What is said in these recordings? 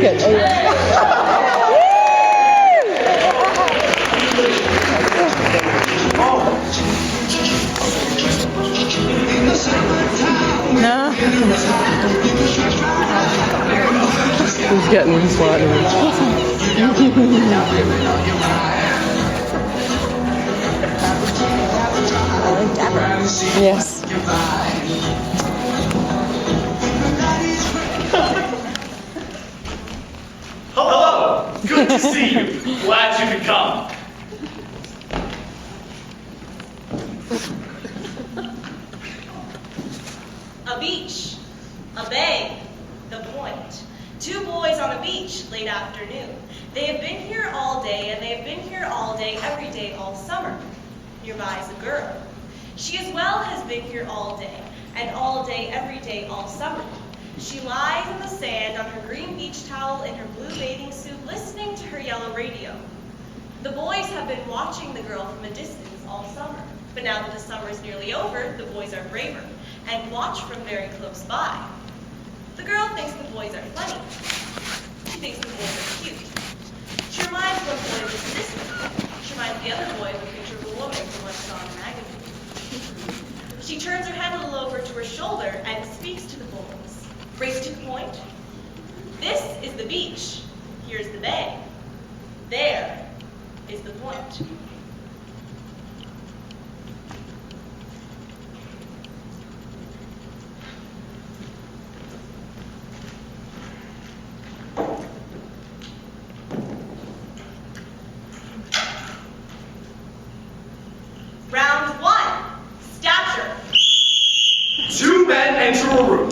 Good. Oh, yeah. No. He's getting his water. Yes. Hello! Good to see you. Glad you could come. A beach, a bay, the point. Two boys on a beach late afternoon. They have been here all day, and they have been here all day, every day, all summer. Nearby is a girl. She as well has been here all day, and all day, every day, all summer. She lies in the sand on her green beach towel in her blue bathing suit, listening to her yellow radio. The boys have been watching the girl from a distance all summer. But now that the summer is nearly over, the boys are braver and watch from very close by. The girl thinks the boys are funny. She thinks the boys are cute. She reminds one boy of his sister. She reminds the other boy of a picture of a woman from what she saw in a magazine. She turns her head a little over to her shoulder and speaks to the boys. Race to the point. This is the beach. Here's the bay. There is the point. Round one, stature. Two men enter a room.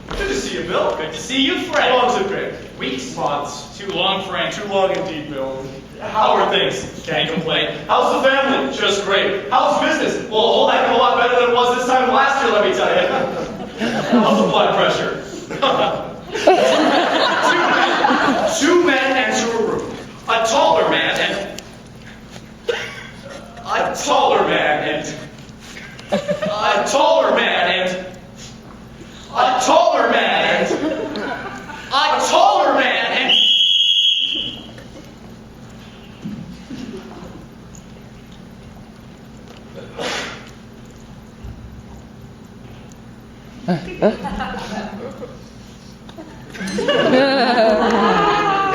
Good to see you, Bill. Good to see you, Fred. How long's it been? Weeks, months. Too long, Frank. Too long indeed, Bill. How are things? Can't complain. How's the family? Just great. How's business? Well, a whole heck of a lot better than it was this time last year, let me tell you. How's the blood pressure? Two men enter a room. A taller man and... A taller man and... A taller man and... A taller man and... A taller man and...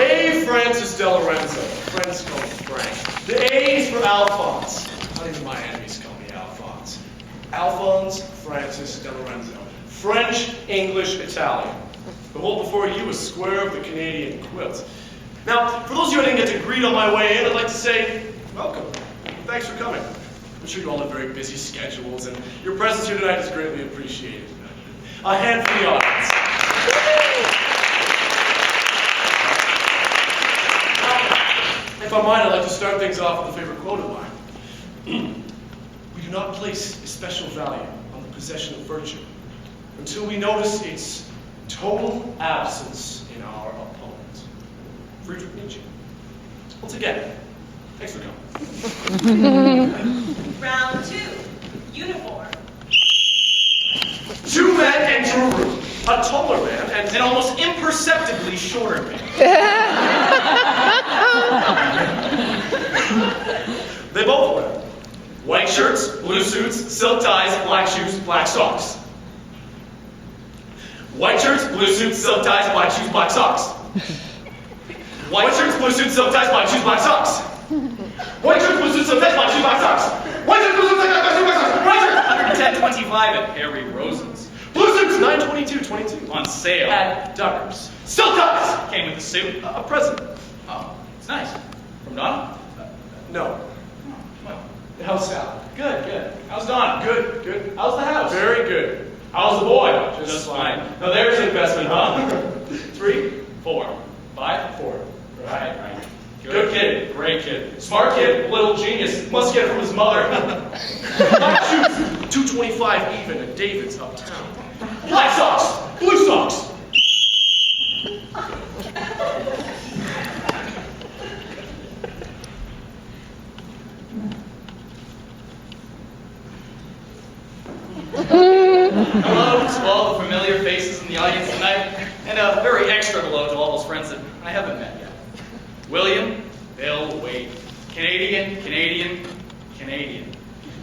A. Francis De Lorenzo. Friends call me Frank. The A is for Alphonse. Not even my enemies call me Alphonse. Alphonse Francis De Lorenzo. French, English, Italian. The whole before you is square of the Canadian quilt. Now, for those of you I didn't get to greet on my way in, I'd like to say, welcome. Thanks for coming. I'm sure you all have very busy schedules, and your presence here tonight is greatly appreciated. A hand for the audience. Now, if I might, I'd like to start things off with a favorite quote of mine. We do not place a special value on the possession of virtue until we notice its total absence in our opponent. Friedrich Nietzsche. Once again, thanks for coming. Round two, uniform. Two men enter a room. A taller man and an almost imperceptibly shorter man. They both wear white shirts, blue suits, silk ties, black shoes, black socks. White shirts, blue suits, silk ties, black shoes, black socks. White shirts, blue suits, silk ties, black shoes, black socks. White shirts, blue suits, silk ties, black shoes, black socks. White shirts, blue suits, silk ties, black shoes, black socks. White shirts, 110.25 at Harry Rosen's. Blue suits, 922.22 on sale at Duggars. Silk ties came with the suit. A present. Oh, it's nice. From Donna? No. Well, how's Sal? Good, good. How's Donna? Good, good. How's the house? Very good. How's the boy? Just fine. Now there's an investment, huh? 3, 4, 5, 4. Right. Good kid, great kid. Smart kid, little genius. Must get it from his mother. Black shoes, $2.25 even at David's uptown. Black socks, blue socks. Hello to all the familiar faces in the audience tonight, and a very extra hello to all those friends friends that I haven't met yet. William, Bill, Wade. Canadian, Canadian, Canadian.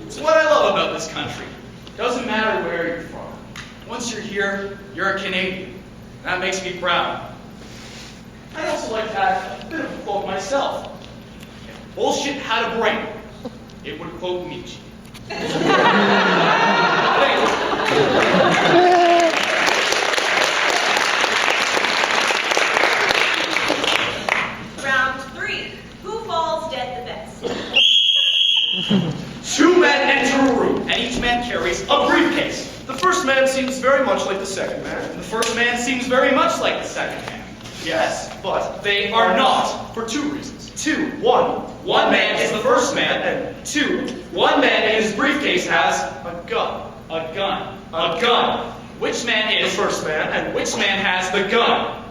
It's what I love about this country. Doesn't matter where you're from. Once you're here, you're a Canadian. That makes me proud. I'd also like to add a bit of a quote myself. If bullshit had a brain, it would quote Nietzsche. Thank you. Round 3. Who falls dead the best? 2 men enter a room, and each man carries a briefcase. The first man seems very much like the second man. And the first man seems very much like the second man. Yes, but They are not, for 2 reasons. 2, 1. One man is the first man, and 2, one man in his briefcase has A gun. a gun. A gun. Which man The is first man. and which man has the gun?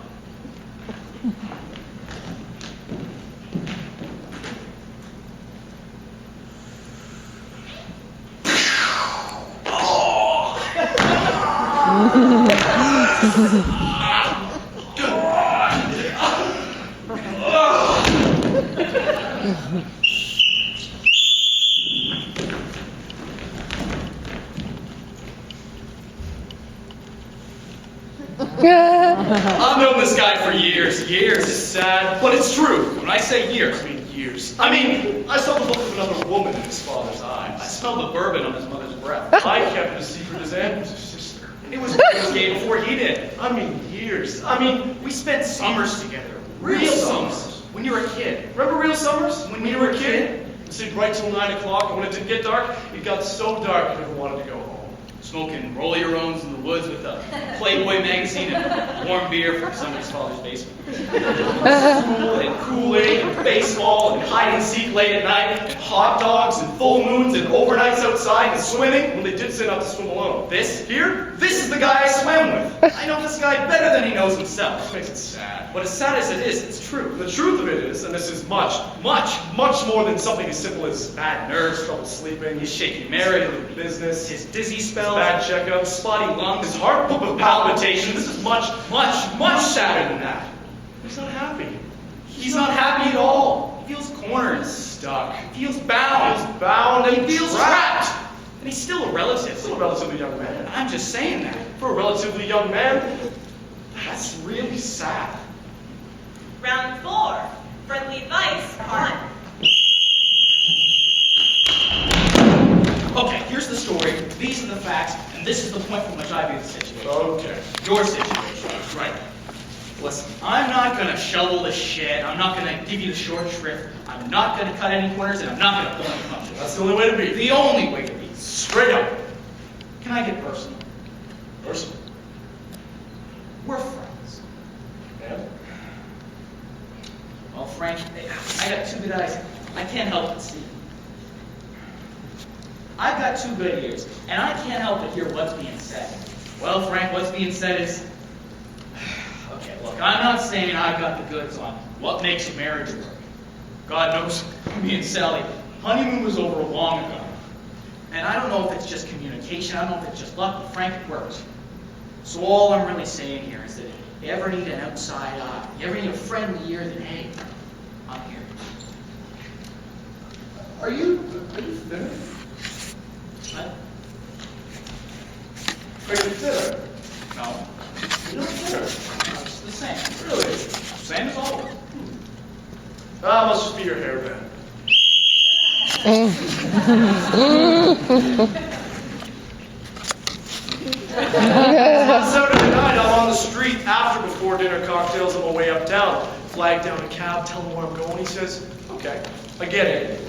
I've known this guy for years. Years is sad, but it's true. When I say years, I mean, years. I mean, I saw the look of another woman in his father's I eyes. smelled the bourbon on his mother's breath. I kept it a secret as Andrew's sister. It was gay before he did. I mean, years. I mean, we spent summers together. Real summers. When you were a kid. Remember real summers? When you were a kid? We'd sit right till 9 o'clock, and when it did get dark, it got so dark you never wanted to go home. Smoking roll-your-owns in the woods with a Playboy magazine and warm beer from somebody's father's basement. School and Kool-Aid and baseball and hide-and-seek late at night and hot dogs and full moons and overnights outside and swimming. When they did say not to swim alone. This is the guy I swam with. I know this guy better than he knows himself. Makes it sad. But as sad as it is, it's true. The truth of it is, and this is much more than something as simple as bad nerves, trouble sleeping, His shaky marriage, his business, his dizzy spells, bad checkups, spotty lungs, his heart palpitations. This is much sadder than that. He's not happy. He's not happy at all. He feels cornered, Stuck. he feels bound, He's bound and he feels trapped. trapped. And he's still a relative. Still a relatively young man. I'm just saying that. For a relatively young man, that's really sad. Round 4. Friendly advice. Part 1. Okay, here's the story, these are the facts, and this is the point from which I view the situation. Okay. Your situation. Right. Listen, I'm not gonna shovel the shit, I'm not gonna give you the short shrift, I'm not gonna cut any corners, and I'm not gonna pull any punches. That's the only way to be. The only way to be. Straight up. Can I get personal? Personal. We're friends. And? Well, Frank, I got 2 good eyes. I can't help but see. I've got 2 good ears, and I can't help but hear what's being said. Well, Frank, what's being said is... Okay, look, I'm not saying I've got the goods on what makes a marriage work. God knows, me and Sally, honeymoon was over long ago. And I don't know if it's just communication, I don't know if it's just luck, but Frank, it works. So all I'm really saying here is that if you ever need an outside eye, you ever need a friendly ear, then hey, I'm here. Are you thinner? What? Are you thinner? No. You're not thinner. It's the same. Really? Same as always. Must just be your hair then. Saturday night, I'm on the street after before dinner cocktails on my way uptown. Flag down a cab, tell him where I'm going. He says, okay, I get it.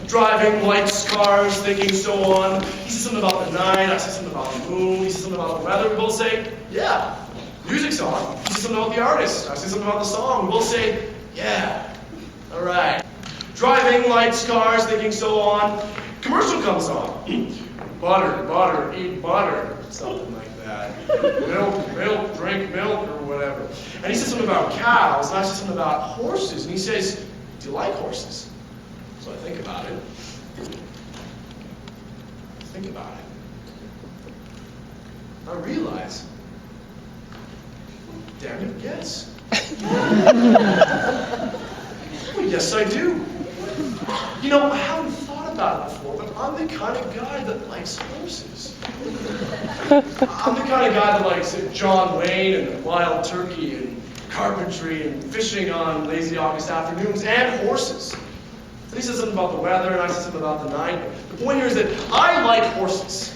Driving, lights, cars, thinking, so on. He says something about the night, I say something about the moon, he says something about the weather. We both say, yeah, music's on. He says something about the artist, I say something about the song. We both say, yeah, all right. Driving, lights, cars, thinking, so on. Commercial comes on. Butter, eat butter, something like that. Milk, drink milk, or whatever. And he says something about cows, and I say something about horses. And he says, do you like horses? So I think about it. I realize Daniel, yes. Well, yes, I do. You know, I haven't thought about it before, but I'm the kind of guy that likes horses. I'm the kind of guy that likes John Wayne and wild turkey and carpentry and fishing on lazy August afternoons and horses. And he said something about the weather, and I said something about the night. The point here is that I like horses.